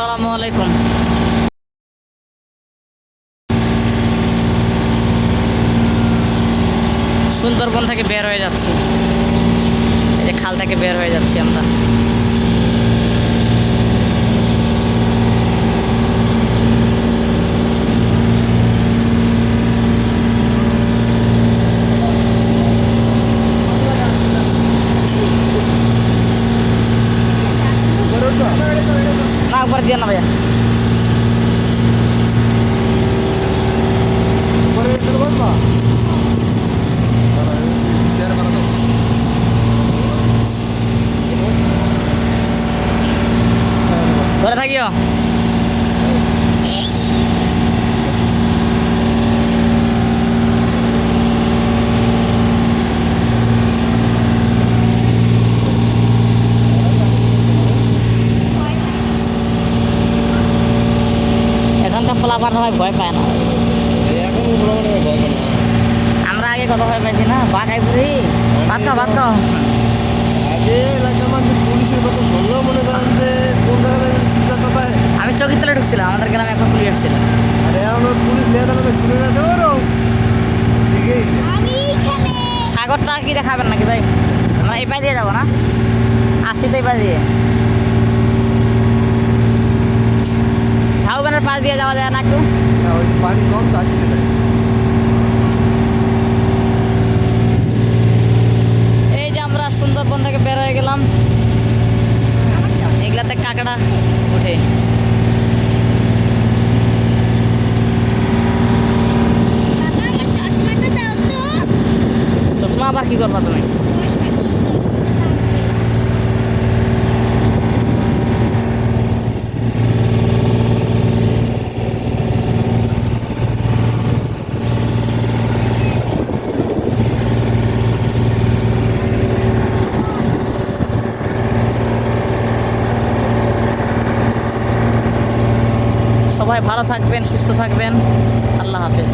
আসসালামু আলাইকুম। সুন্দরবন থেকে বের হয়ে যাচ্ছি, এই যে খাল থেকে বের হয়ে যাচ্ছি আমরা। না একবার দিয়ে না ভাইয়া, ধরে থাকিও। এখনকার পোলাপান হয় ভয় পায় না, আমরা আগে কত ভয় পাইছি না। বাঘাই বুড়ি ভাত খাও, ভাত খাও। আগে এলাকার মানুষ পুলিশের কথা শুনলেও মনে করেন যে কোন জায়গায় সিদ্ধান্ত পায়। আমি চকিতলে ঢুকছিলাম, আমাদের গ্রামে এখন পুলিশ এসেছিল। আর এখন পুলিশ নিয়ে যাবে ঘুরে যেতে পারো সাগরটা কি দেখাবেন নাকি ভাই? আমরা এই পাই দিয়ে যাবো না, আসি তো এই পাই দিয়ে। ঝাউবানের পাশ দিয়ে যাওয়া যায় না একটু? ওই পানি কম তো আসতে যায়। এই যে আমরা সুন্দরবন থেকে বের হয়ে গেলাম, এগুলাতে কাঁকড়া উঠে। চশমা আবার কি করবা তুমি? সবাই ভালো থাকবেন, সুস্থ থাকবেন। আল্লাহ হাফেজ।